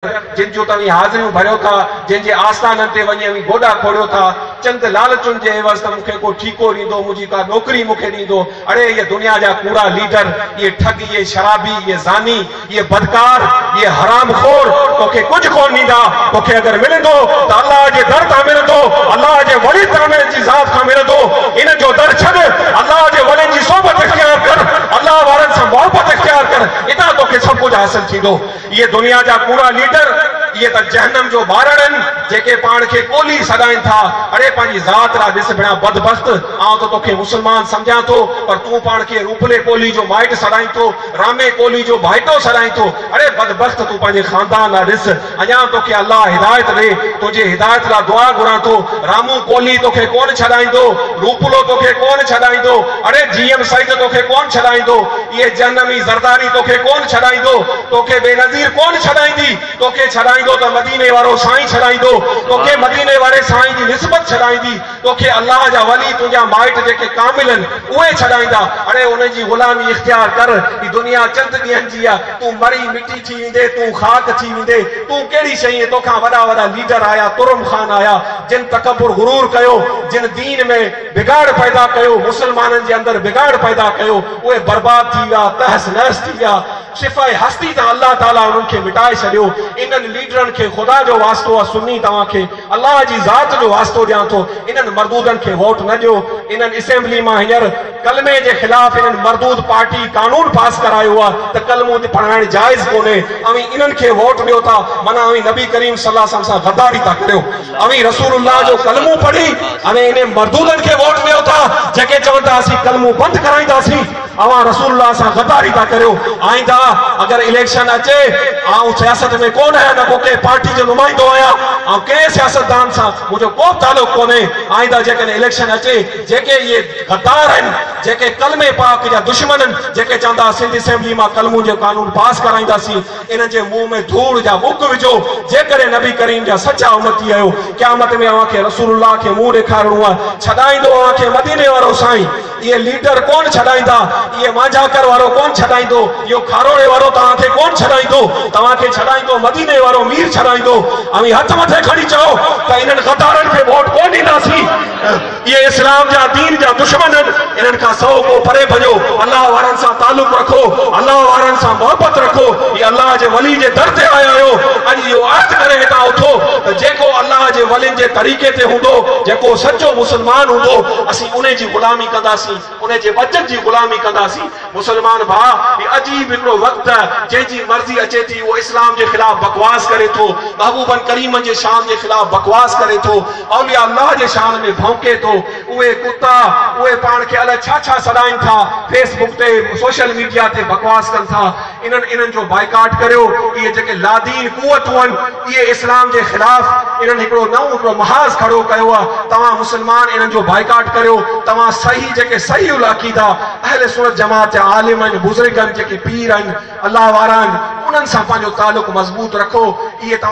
जिन जो तव्हीं हाज़िरियूं भरियो था, जंहिंजे आस्थाननि ते वञी अवी गोॾा खोड़ियो था, चंद लालचुनि जे एवज़ त मूंखे को ठीको ॾींदो, मुंहिंजी का नौकरी मूंखे ॾींदो। अड़े ये दुनिया जा कूड़ा लीडर, ये ठग, ये शराबी, ये ज़ानी, ये बदकार, ये हरामखोर तोखे कुछ कोन ॾींदा। तोखे अगर मिलंदो त अल्लाह जे दर तां मिलंदो, अल्लाह जे वली तामिर जी ज़ात खां मिलंदो। इन जो दर छॾ, अल्लाह जे वलियुनि जी सोबत इख्तियार कर, अल्लाह वारनि सां मोहबत इख्तियार कर, इतां तोखे सभु कुझु हासिल थींदो। ये दुनिया जा कूड़ा लीडर, ये त जहन्नम जो ॿारड़ आहिनि, जेके पाण खे कोली सॾाइनि था। अड़े पंहिंजी ज़ात लाइ ॾिस भेणा बदबख़्त, आउं त तोखे मुस्लमान सम्झां थो, पर तूं पाण खे रूपले कोली जो माइट सॾाई थो, रामे कोली जो भाइटो सॾाई थो। अड़े बदबख़्त, तूं पंहिंजे ख़ानदान लाइ ॾिस, अञा तोखे अल्लाह हिदायत ॾे, तुंहिंजे हिदायत लाइ दुआ घुरां थो। रामू कोली तोखे कोन छॾाईंदो, रूपलो तोखे कोन छॾाईंदो, अड़े जीएम सईद तोखे कोन छॾाईंदो, इहे जहन्नमी ज़रदारी तोखे कोन छॾाईंदो, तोखे बेनज़ीर कोन छॾाईंदी। तोखे छॾाईंदो त मदीने वारो साईं छॾाईंदो, तोखे मदीने वारे साईं जी निस्बत छॾाईंदी, तोखे अल्लाह जा वली, तुंहिंजा माइट जेके कामिल आहिनि उहे छॾाईंदा। अड़े उन जी ग़ुलामी इख्तियार कर। ही दुनिया चंद ॾींहंनि जी आहे, तूं मरी मिटी थी वेंदे, तूं ख़ाक थी वेंदे। तूं कहिड़ी शइ, तोखां वॾा वॾा लीडर आया, तुरम ख़ान आया, जिन तकबुर गुरूर कयो, जिन दीन में बिगाड़ पैदा कयो, मुसलमाननि जे अंदरि बिगाड़ पैदा कयो, उहे बर्बाद थी विया, तहस नहस थी विया। सिफ़ाए हस्ती तां अल्लाह ताला उन्हनि खे मिटाए छॾियो। इन्हनि लीडरनि खे ख़ुदा जो वास्तो आहे, सुन्नी तव्हांखे अल्लाह जी ज़ात जो वास्तो ॾियां थो। इन्हनि मरदूदनि खे वोट न ॾियो। इन्हनि असेंबली मां हींअर कलमे जे ख़िलाफ़ इन्हनि मरदूद पार्टी कानून पास करायो आहे त कलमो पढ़ाइण जाइज़ कोन्हे। अवी इन्हनि खे वोट ॾियो था, माना अवी नबी करीम सल्लल्लाहु अलैहि वसल्लम सां गद्दारी था करियो। अवी रसूलुल्लाह जो कलमो पढ़ी अवे इन मरदूदनि खे वोट ॾियो था, जेके चवनि था असीं कलमो बंदि कराईंदासीं। अवां रसूलुल्लाह सां गद्दारी था करियो। आईंदा अगर इलेक्शन अचे, आउं सियासत में कोन आहियां, न को के पार्टी जो नुमाइंदो आहियां, ऐं कंहिं सियासतदान सां मुंहिंजो को तालुक कोन्हे। आईंदा जेकॾहिं इलेक्शन अचे, जेके इहे गद्दार आहिनि, जेके कलमे पाक जा दुश्मन आहिनि, जेके चवंदा सिंध असेंबली मां कलमू जो कानून पास कराईंदासीं, इन्हनि जे मुंहं में धूड़ जा मुक विझो। जेकॾहिं नबी करीम जा सचा उम्मती आहियो, क़यामत में अव्हांखे रसूलुल्लाह खे मुंहुं ॾेखारिणो आहे। छॾाईंदो अव्हांखे मदीने वारो साईं, इहे लीडर कोन छॾाईंदा, इहे मांझाकर वारो कोन छॾाईंदो, इहो खारोड़े वारो तव्हांखे कोन छॾाईंदो, तव्हांखे छॾाईंदो मदीने वारो मीर छॾाईंदो। ऐं हथ मथे खणी चओ त इन्हनि गद्दारनि खे वोट कोन ॾींदासीं, इहे इस्लाम जा दीन जा दुश्मन आहिनि, इन्हनि खां सौ को परे भॼो। अल्लाह वारनि सां तालुक रखो, अल्लाह वारनि सां मोहबत रखो। इहे अल्लाह जे वली जे दर ते आया आहियो। अॼु इहो अर्ज़ करे हितां उथो त जेको अल्लाह जे वलियुनि जे तरीक़े ते हूंदो, जेको सचो मुस्लमान हूंदो, असीं उन जी ग़ुलामी कंदासीं, उन जे वचन जी ग़ुलामी कंदासीं। मुसलमान भाउ, ही अजीब हिकिड़ो वक़्तु आहे, जंहिंजी मर्ज़ी अचे थी उहो इस्लाम जे ख़िलाफ़ बकवास करे थो, महबूबन करीमनि जे शान जे ख़िलाफ़ बकवास करे थो, औलिया अल्लाह जे शान में भौंके थो। उहे कुता, उहे पाण खे अलाए छा छा सॾाइनि था, फेसबुक ते, सोशल मीडिया ते बकवास कनि था। इन्हनि जो बाइकाट करियो। इहे जेके लादीन कुवतूं आहिनि, इहे इस्लाम जे ख़िलाफ़ इन्हनि हिकिड़ो नओं हिकिड़ो महाज़ खड़ो कयो आहे। तव्हां मुस्लमान इन्हनि जो बाइकाट करियो। तव्हां सही जेके सही अक़ीदा अहले सुन्नत जमात जा आलिम आहिनि, बुज़ुर्ग आहिनि, जेके पीर आहिनि, अल्लाह वारा आहिनि, उन्हनि सां पंहिंजो तालुक मज़बूत रखो। इहे तव्हां